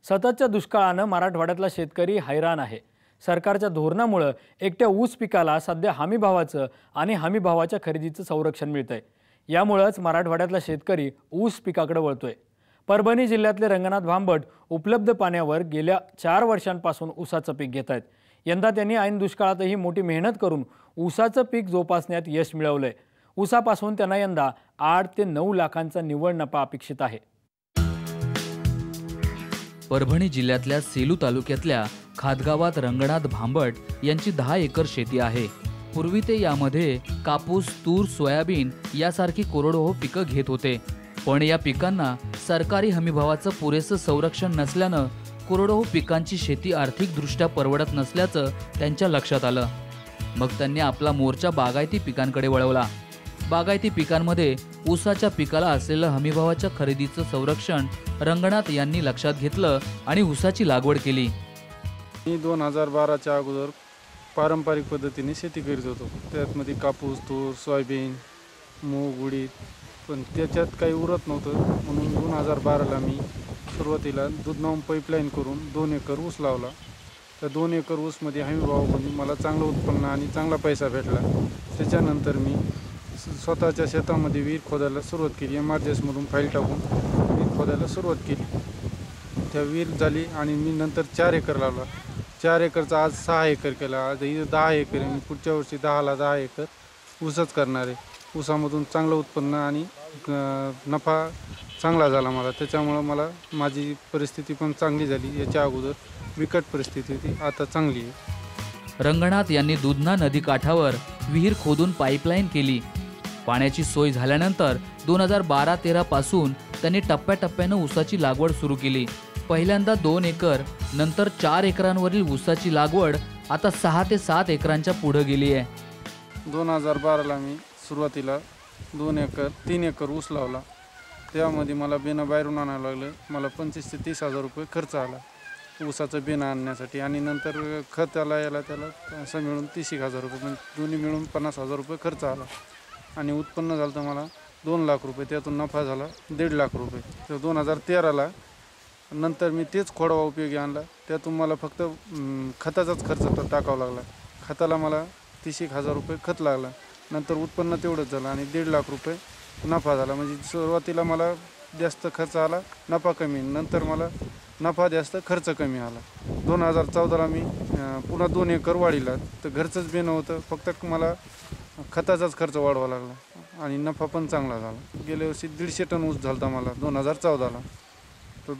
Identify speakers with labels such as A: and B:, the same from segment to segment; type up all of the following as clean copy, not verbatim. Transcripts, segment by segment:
A: सततच्या दुष्काळानं मराठवाड्यातला शेतकरी हैराण आहे। सरकारच्या धोरणामुळे एकट्या ऊस पिकाला सध्या हमीभावाचं आणि हमीभावाच्या खरेदीचं संरक्षण मिळतंय। यामुळेच मराठवाड्यातला शेतकरी ऊस पिकाकडे वळतोय। परभणी जिल्ह्यातले रंगनाथ भांबट उपलब्ध पाण्यावर गेल्या 4 वर्षांपासून ऊसाचं पीक घेत आहेत। यंदा त्यांनी ऐन दुष्काळातही मोठी मेहनत करून ऊसाचं पीक जोपासण्यात यश मिळवलंय। ऊसापासून त्यांना यंदा 8 ते 9 लाखांचा निव्वळ नफा अपेक्षित आहे।
B: परभणी जिल्ह्यातल्या सेलू तालुक्यातल्या खादगावात रंगनाथ भांबट यांची 10 एकर शेती आहे। पूर्वी ते यामध्ये कापूस, तूर, सोयाबीन यासारखी कोरडवाहू पिकं घेत होते, पण या पिकांना सरकारी हमीभावाचं पुरेसं संरक्षण नसल्यानं कोरडवाहू पिकांची शेती आर्थिकदृष्ट्या परवडत नसल्याचं त्यांच्या लक्षात आलं। मग त्यांनी आपला मोर्चा बागायती पिकांकडे वळवला। बागायती पिकांमध्ये ऊसाच्या पिकाला असलेलं हमीभावाच्या खरेदीचं संरक्षण रंगनाथ यांनी लक्षात घेतलं आणि ऊसाची लागवड केली।
C: मी 2012च्या अगोदर पारंपरिक पद्धतीने शेती करीत होतो। त्यामध्ये कापूस, तूर, सोयाबीन, मूग, उडीद, पण त्याच्यात काही उरत नव्हतं म्हणून 2012ला मी सुरुवातीला दुधनावून पाईपलाईन करून 2 एकर ऊस लावला। त्या 2 एकर ऊसमध्ये हमीभावामध्ये मला चांगलं उत्पन्न आणि चांगला पैसा भेटला। त्याच्यानंतर मी स्वतःच्या शेतामध्ये विहीर खोदायला सुरुवात केली। MRGSमधून फाईल टाकून विहीर खोदायला सुरुवात केली। त्या विहीर झाली आणि मी नंतर 4 एकर लावला। 4 एकरचा आज 6 एकर केला। आज इथं 10 एकर आहे। मी पुढच्या वर्षी 10 एकर ऊसच करणार आहे। ऊसामधून चांगलं उत्पन्न आणि नफा चांगला झाला मला। त्याच्यामुळं मला माझी परिस्थिती पण चांगली झाली। याच्या अगोदर बिकट परिस्थिती होती, आता चांगली आहे।
B: रंगनाथ यांनी दुधना नदी काठावर विहीर खोदून पाईपलाईन केली। पाण्याची सोय झाल्यानंतर 2012-13 पासून त्यांनी टप्प्याटप्प्यानं ऊसाची लागवड सुरू केली। पहिल्यांदा 2 एकर, नंतर 4 एकरांवरील ऊसाची लागवड आता 6 ते 7 एकरांच्या पुढे गेली आहे।
C: 2012ला मी सुरुवातीला 3 एकर ऊस लावला। त्यामध्ये मला बेणं बाहेरून आणायला लागलं। मला 25 ते 30 हजार रुपये खर्च आला ऊसाचं बेणं आणण्यासाठी, आणि नंतर खताला त्याला असं मिळून 30 हजार रुपये, म्हणजे दोन्ही मिळून 50 हजार रुपये खर्च आला। आणि उत्पन्न झालं तर मला 2 लाख रुपये, त्यातून नफा झाला 1.5 लाख रुपये। तर 2013ला नंतर मी तेच खोडवा उपयोगी आणला। त्यातून मला फक्त खताचाच खर्च टाकावा लागला। खताला मला 30 हजार रुपये खत लागला। नंतर उत्पन्न तेवढंच झालं आणि 1.5 लाख रुपये नफा झाला। म्हणजे सुरुवातीला मला जास्त खर्च आला, नफा कमी, नंतर मला नफा जास्त खर्च कमी आला। 2014ला मी पुन्हा 2 एकर वाढीला, तर घरचंच बेणं होतं, फक्त मला खताचाच खर्च वाढवा लागला आणि नफा पण चांगला झाला। गेल्या वर्षी 150 टन ऊस झाला मला 2014ला। तर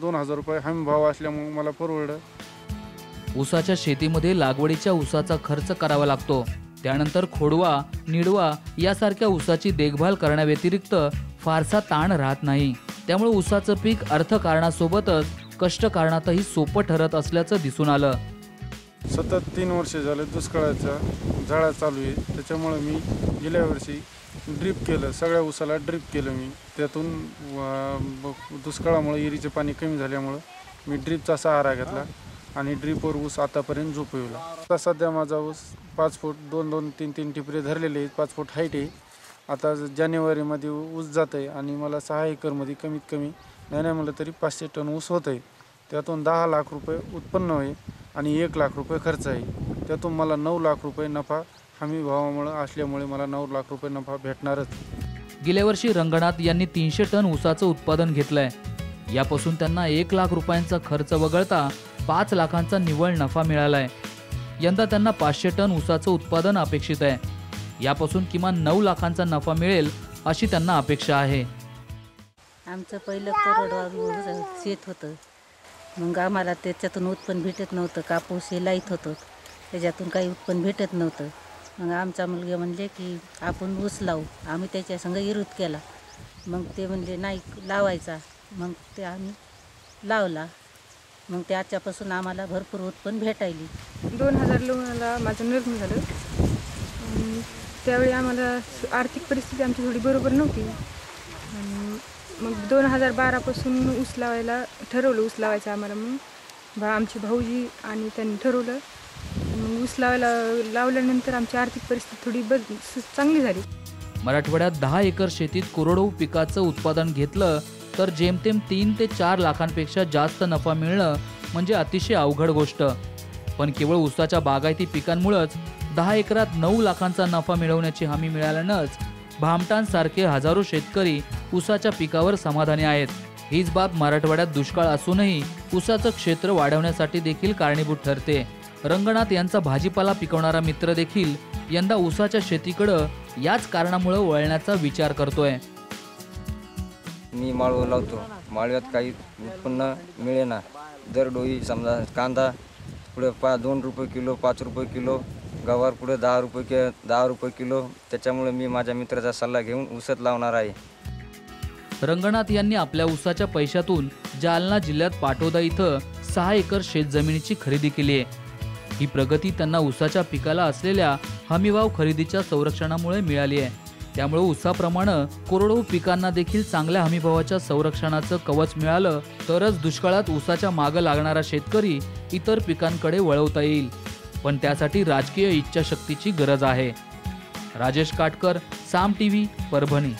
C: 2,000 रुपये हमी भाव असल्यामुळे मला परवडलं।
B: ऊसाच्या शेतीमध्ये लागवडीच्या ऊसाचा खर्च करावा लागतो, त्यानंतर खोडवा, निडवा यासारख्या ऊसाची देखभाल करण्याव्यतिरिक्त फारसा ताण राहत नाही। त्यामुळे ऊसाचं पीक अर्थकारणासोबतच कष्टकारणातही सोपं ठरत असल्याचं दिसून आलं।
C: सतत 3 वर्ष झाले दुष्काळाच्या झळा चालू आहे। त्याच्यामुळे मी गेल्या वर्षी ड्रीप केलं, सगळ्या ऊसाला ड्रीप केलं मी। त्यातून दुष्काळामुळे विहिरीचे पाणी कमी झाल्यामुळं मी ड्रीपचा सहारा घेतला आणि ड्रीपवर ऊस आतापर्यंत झोपविला। आता सध्या माझा ऊस 5 फूट 2-2, 3-3 टिपरे धरलेले आहेत, 5 फूट हाईट आहे। आता जानेवारीमध्ये ऊस जात आहे आणि मला 6 एकरमध्ये कमीत कमी नाही म्हणलं तरी 500 टन ऊस होत आहे। त्यातून 10 लाख रुपये उत्पन्न आहे आणि 1 लाख रुपये खर्च आहे। त्यातून मला 9 लाख रुपये नफा हमी भावामुळे असल्यामुळे मला 9 लाख रुपये नफा भेटणारच।
B: गेल्या वर्षी रंगनाथ यांनी 300 टन ऊसाचं उत्पादन घेतलंय। यापासून त्यांना 1 लाख रुपयांचा खर्च वगळता 5 लाखांचा निव्वळ नफा मिळालाय। यंदा त्यांना 500 टन ऊसाचं उत्पादन अपेक्षित आहे। यापासून किमान 9 लाखांचा नफा मिळेल अशी त्यांना अपेक्षा आहे।
D: आमचं पहिलं कोरडवाहू शेत होतं, मग आम्हाला त्याच्यातून उत्पन्न भेटत नव्हतं। कापूस हे लाईत होतं, त्याच्यातून काही उत्पन्न भेटत नव्हतं। मग आमचा मुलगा म्हणले की आपण ऊस लावू। आम्ही त्याच्या संग विरोध केला, मग ते म्हणले नाही लावायचा, मग ते आम्ही लावला। मग त्याच्यापासून आम्हाला भरपूर उत्पन्न भेटायली।
E: 2009ला माझं निर्णय झालं। त्यावेळी आम्हाला आर्थिक परिस्थिती आमची थोडी बरोबर नव्हती आणि मग 2012पासून ऊस लावायला ठरवलं, ऊस लावायचं आम्हाला। मग आमचे भाऊजी आणि त्यांनी ठरवलं। मग ऊस लावल्यानंतर आमची आर्थिक परिस्थिती थोडी चांगली झाली।
B: मराठवाड्यात 10 एकर शेतीत कोरडवाहू पिकाचं उत्पादन घेतलं तर जेमतेम 3 ते 4 लाखांपेक्षा जास्त नफा मिळणं म्हणजे अतिशय अवघड गोष्ट. पण केवळ ऊसाच्या बागायती पिकांमुळेच 10 एकरात 9 लाखांचा नफा मिळवण्याची हमी मिळाल्यानंच भामटांसारखे हजारो शेतकरी ऊसाच्या पिकावर समाधानी आहेत. हीच बाब मराठवाड्यात दुष्काळ असूनही ऊसाचं क्षेत्र वाढवण्यासाठी देखील कारणीभूत ठरते. रंगनाथ यांचा भाजीपाला पिकवणारा मित्र देखील यंदा ऊसाच्या शेतीकडे याच कारणामुळे वळण्याचा विचार करतोय.
F: मी माळव लावतो. माळव्यात काही उत्पन्न मिळेना. दरडोई समजा कांदा पुढे 2 रुपये किलो, 5 रुपये किलो, गवार पुढे 10 रुपये किलो. त्याच्यामुळे मी माझ्या मित्राचा सल्ला घेऊन ऊसच लावणार आहे.
B: रंगनाथ यांनी आपल्या ऊसाच्या पैशातून जालना जिल्ह्यात पाटोदा इथं 6 एकर शेतजमिनीची खरेदी केली आहे. ही प्रगती त्यांना ऊसाच्या पिकाला असलेल्या हमीभाव खरेदीच्या संरक्षणामुळे मिळाली आहे. त्यामुळे ऊसाप्रमाणे कोरडवाहू पिकांना देखील चांगल्या हमीभावाच्या संरक्षणाचं कवच मिळालं तरच दुष्काळात ऊसाच्या मागे लागणारा शेतकरी इतर पिकांकडे वळवता येईल. पण त्यासाठी राजकीय इच्छाशक्तीची गरज आहे. राजेश काटकर, साम टीव्ही, परभणी.